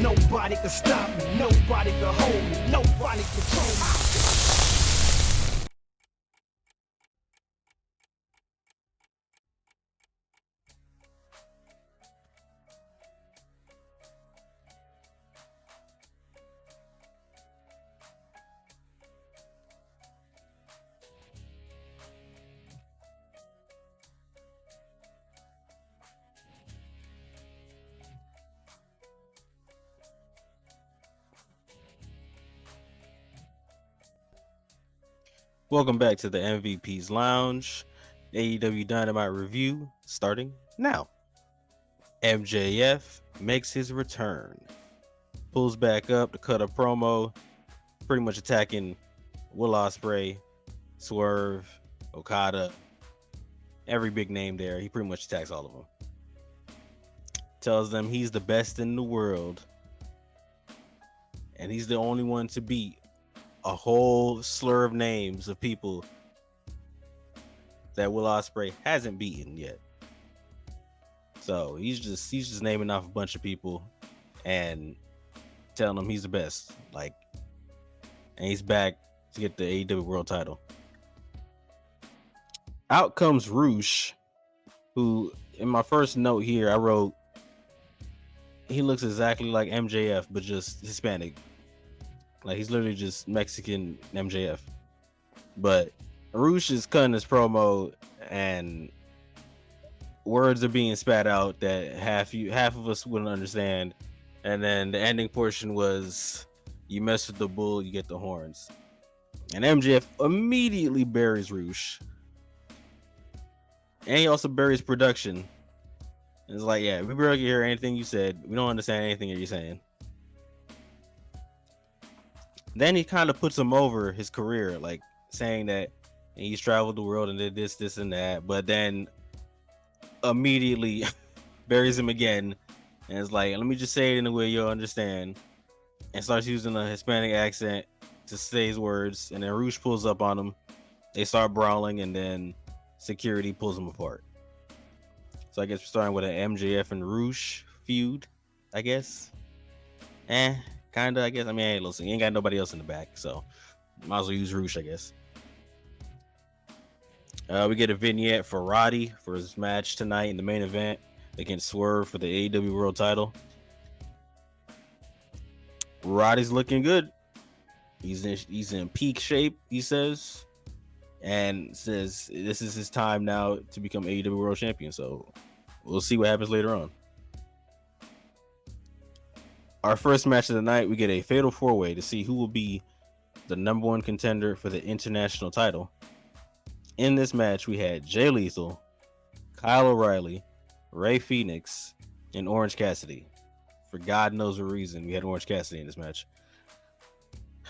Nobody can stop me, nobody can hold me, nobody control me. Welcome back to the MVP's Lounge, AEW Dynamite review starting now. MJF makes his return, pulls back up to cut a promo, pretty much attacking Will Ospreay, Swerve, Okada, every big name there. He pretty much attacks all of them. Tells them he's the best in the world, and he's the only one to beat a whole slur of names of people that Will Ospreay hasn't beaten yet. So he's just naming off a bunch of people and telling them he's the best. Like, and he's back to get the AEW World Title. Out comes Roosh, who in my first note here I wrote he looks exactly like MJF but just Hispanic. Like, he's literally just Mexican MJF. But Roosh is cutting his promo and words are being spat out that half of us wouldn't understand. And then the ending portion was, you mess with the bull, you get the horns. And MJF immediately buries Roosh. And he also buries production. And it's like, yeah, we barely hear anything you said. We don't understand anything you're saying. Then he kind of puts him over his career, like saying that he's traveled the world and did this, and that, but then immediately buries him again and is like, let me just say it in a way you'll understand, and starts using a Hispanic accent to say his words, and then Roosh pulls up on him. They start brawling, and then security pulls them apart. So I guess we're starting with an MJF and Roosh feud, I guess. Kinda, I guess. I mean, hey, listen, he ain't got nobody else in the back, so might as well use Roosh, I guess. We get a vignette for Roddy for his match tonight in the main event against Swerve for the AEW World Title. Roddy's looking good. He's in peak shape, he says, and says this is his time now to become AEW World Champion. So we'll see what happens later on. Our first match of the night, we get a fatal four-way to see who will be the number one contender for the international title. In this match, we had Jay Lethal, Kyle O'Reilly, Ray Phoenix, and Orange Cassidy. For God knows what reason, we had Orange Cassidy in this match.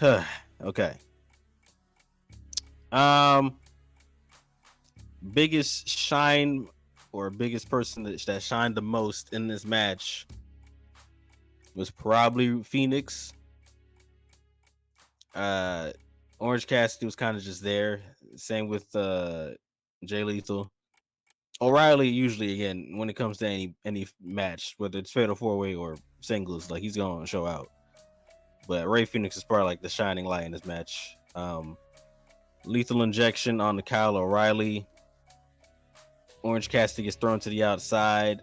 Okay. Biggest shine or biggest person that shined the most in this match was probably Phoenix. Orange Cassidy was kind of just there. Same with Jay Lethal. O'Reilly usually, again, when it comes to any match, whether it's fatal four-way or singles, like, he's gonna show out. But Ray Phoenix is probably like the shining light in this match. Lethal injection on the Kyle O'Reilly. Orange Cassidy gets thrown to the outside.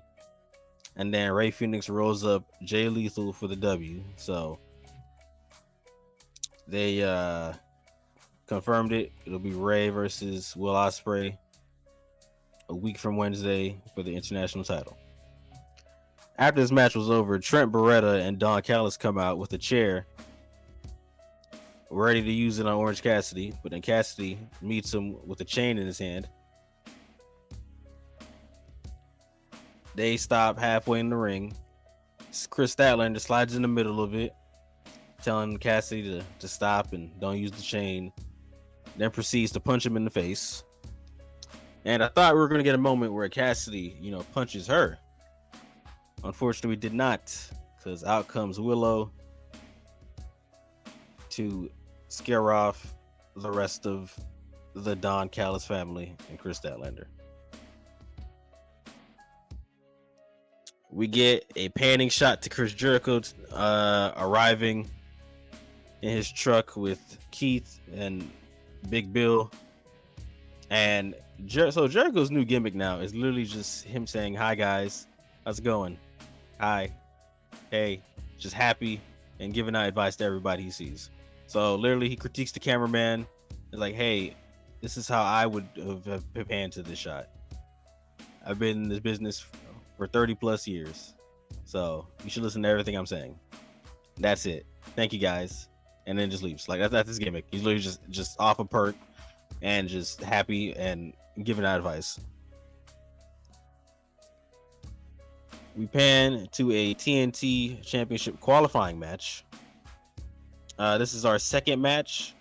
And then Ray Phoenix rolls up Jay Lethal for the W. So they confirmed it. It'll be Ray versus Will Ospreay a week from Wednesday for the international title. After this match was over, Trent Beretta and Don Callis come out with a chair ready to use it on Orange Cassidy, but then Cassidy meets him with a chain in his hand. They stop halfway in the ring. Kris Statlander slides in the middle of it, telling Cassidy to stop and don't use the chain. Then proceeds to punch him in the face. And I thought we were going to get a moment where Cassidy, punches her. Unfortunately, we did not, because out comes Willow to scare off the rest of the Don Callis family and Kris Statlander. We get a panning shot to Chris Jericho arriving in his truck with Keith and Big Bill. And so Jericho's new gimmick now is literally just him saying, "Hi guys, how's it going? Hi, hey," just happy and giving out advice to everybody he sees. So literally he critiques the cameraman. He's like, "Hey, this is how I would have panned to this shot. I've been in this business for 30 plus years. So you should listen to everything I'm saying. That's it. Thank you guys." And then just leaves. Like that's his gimmick. He's literally just off a perk and just happy and giving out advice. We pan to a TNT Championship qualifying match. This is our second match.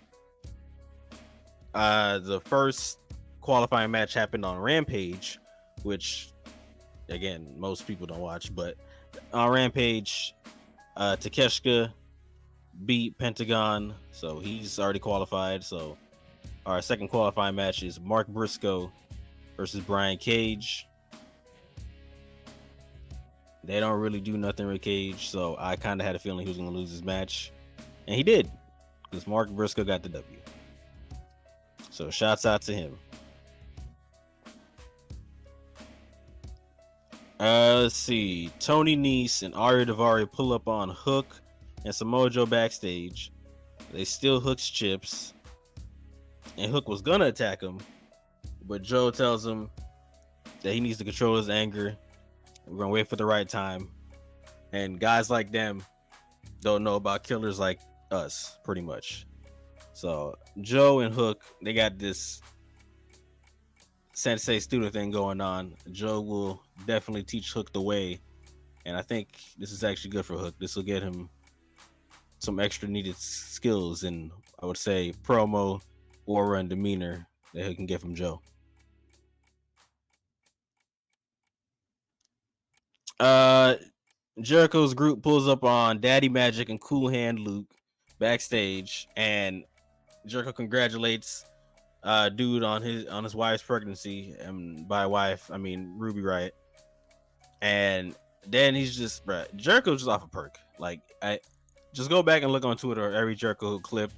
The first qualifying match happened on Rampage, which again most people don't watch, but on Rampage, Takeshita beat Pentagon, so he's already qualified. So our second qualifying match is Mark Briscoe versus Brian Cage. They don't really do nothing with Cage, so I kind of had a feeling he was going to lose his match, and he did, because Mark Briscoe got the W. So shouts out to him. Let's see. Tony Nese and Ari Daivari pull up on Hook and Samoa Joe backstage. They steal Hook's chips, and Hook was gonna attack him, but Joe tells him that he needs to control his anger. We're gonna wait for the right time, and guys like them don't know about killers like us, pretty much. So Joe and Hook, they got this sensei student thing going on. Joe will definitely teach Hook the way, and I think this is actually good for Hook. This will get him some extra needed skills in, I would say, promo, aura, and demeanor that he can get from Joe. Jericho's group pulls up on Daddy Magic and Cool Hand Luke backstage, and Jericho congratulates dude on his wife's pregnancy, and by wife I mean Ruby Riott. And then he's just, bruh, Jericho's just off a perk. Like, I just go back and look on Twitter or every Jericho clip.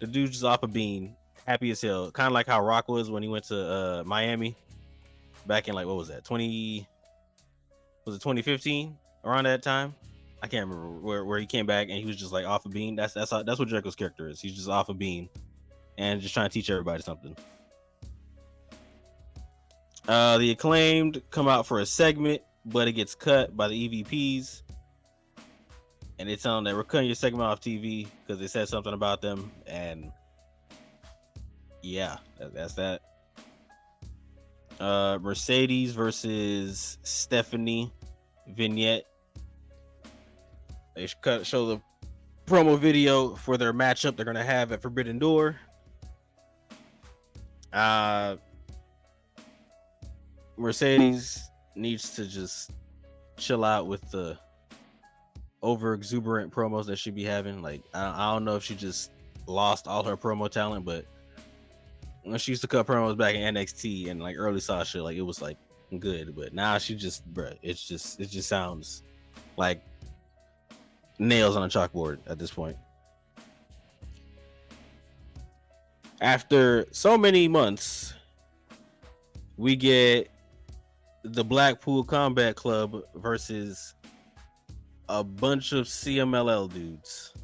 The dude's just off a bean, happy as hell, kind of like how Rock was when he went to Miami back in, like, what was that, 2015, around that time? I can't remember where he came back and he was just like off a bean. That's what Jericho's character is. He's just off a bean and just trying to teach everybody something. The Acclaimed come out for a segment, but it gets cut by the EVPs, and they tell them that we're cutting your segment off TV because they said something about them. And yeah, that's that. Mercedes versus Stephanie vignette. They show the promo video for their matchup they're gonna have at Forbidden Door. Mercedes needs to just chill out with the over exuberant promos that she be having. Like, I don't know if she just lost all her promo talent, but when she used to cut promos back in NXT and like early Sasha, like it was like good, but now she just, bruh, it just sounds like nails on a chalkboard at this point. After so many months, we get the Blackpool Combat Club versus a bunch of CMLL dudes.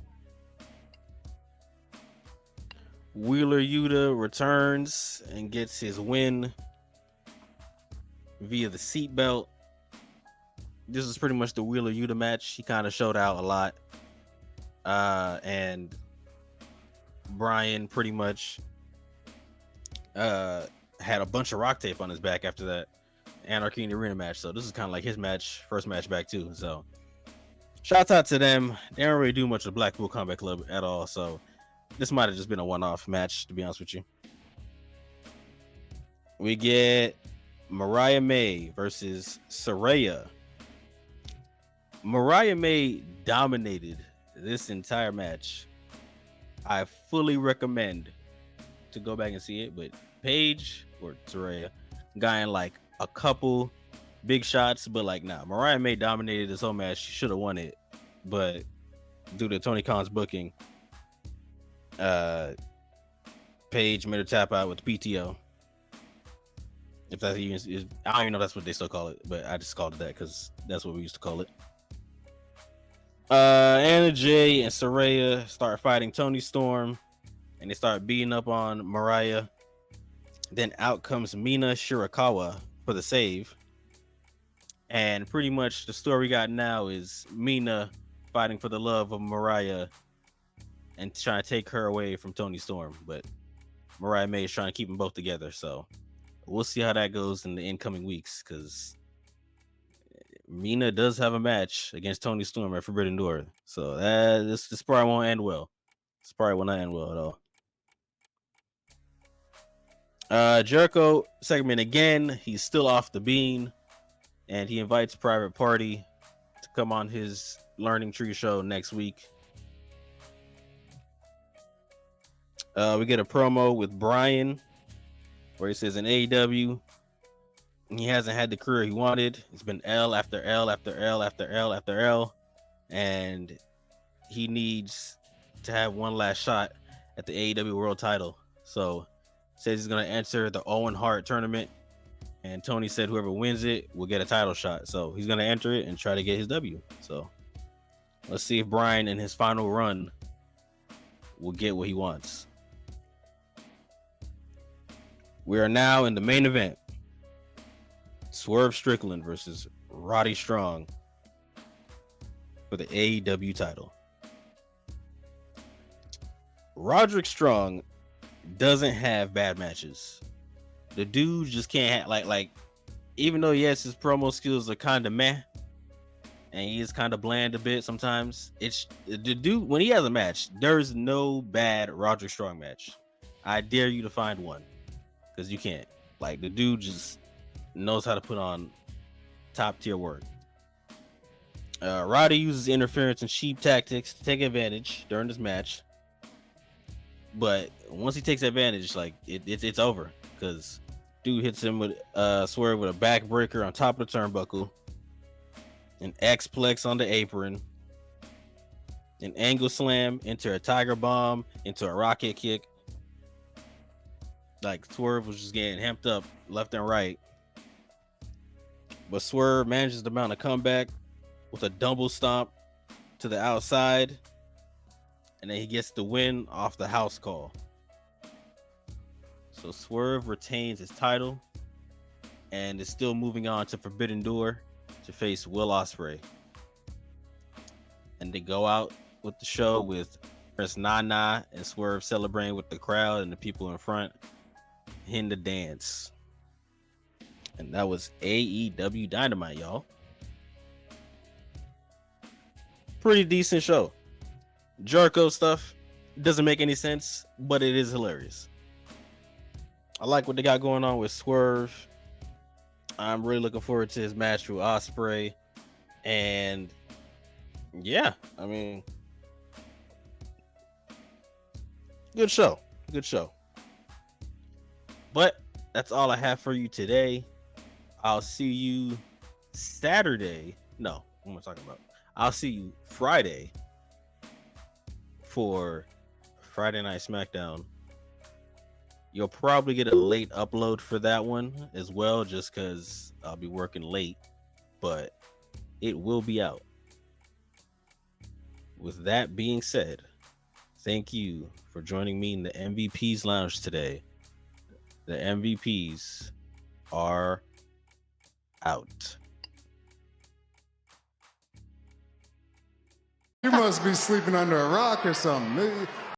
Wheeler Yuta returns and gets his win via the seatbelt. This is pretty much the Wheeler Yuta match. He kind of showed out a lot. And Brian pretty much had a bunch of rock tape on his back after that Anarchy in the Arena match. So this is kind of like his match, first match back too. So shouts out to them. They don't really do much with Blackpool Combat Club at all. So this might have just been a one-off match, to be honest with you. We get Mariah May versus Saraya. Mariah May dominated this entire match. I fully recommend to go back and see it, but Paige or Saraya got in like a couple big shots, but like, nah, Mariah May dominated this whole match. She should have won it, but due to Tony Khan's booking, Paige made her tap out with PTO. If that's even is, I don't even know if that's what they still call it, but I just called it that because that's what we used to call it. Anna Jay and Saraya start fighting Tony Storm, and they start beating up on Mariah. Then out comes Mina Shirakawa for the save. And pretty much the story we got now is Mina fighting for the love of Mariah and trying to take her away from Tony Storm. But Mariah May is trying to keep them both together. So we'll see how that goes in the incoming weeks, because Mina does have a match against Tony Storm at Forbidden Door. So this probably won't end well. This probably will not end well at all. Jericho segment again. He's still off the bean, and he invites Private Party to come on his Learning Tree show next week. We get a promo with Brian where he says in AEW he hasn't had the career he wanted. It's been L after L after L after L after L, and he needs to have one last shot at the AEW World Title. So says he's gonna enter the Owen Hart tournament, and Tony said whoever wins it will get a title shot. So he's gonna enter it and try to get his W. So let's see if Brian in his final run will get what he wants. We are now in the main event. Swerve Strickland versus Roddy Strong for the AEW title. Roderick Strong doesn't have bad matches. The dude just can't have, like even though yes, his promo skills are kind of meh, and he is kind of bland a bit sometimes. It's the dude when he has a match. There's no bad Roderick Strong match. I dare you to find one, because you can't. Like, the dude just knows how to put on top tier work. Roddy uses interference and cheap tactics to take advantage during this match, but once he takes advantage, like it's over, because dude hits him with Swerve with a backbreaker on top of the turnbuckle, an X-plex on the apron, an angle slam into a tiger bomb, into a rocket kick. Like, Swerve was just getting hemped up left and right, but Swerve manages to mount a comeback with a double stomp to the outside, and then he gets the win off the house call. So Swerve retains his title and is still moving on to Forbidden Door to face Will Ospreay. And they go out with the show with Chris Nana and Swerve celebrating with the crowd and the people in front in the dance. And that was AEW Dynamite, y'all. Pretty decent show. Jericho stuff doesn't make any sense, but it is hilarious. I like what they got going on with Swerve. I'm really looking forward to his match with Ospreay. And yeah, I mean, good show. Good show. But that's all I have for you today. I'll see you Saturday. No, what am I talking about? I'll see you Friday for Friday Night SmackDown. You'll probably get a late upload for that one as well, just because I'll be working late, but it will be out. With that being said, thank you for joining me in the MVP's Lounge today. The MVPs are out. You must be sleeping under a rock or something.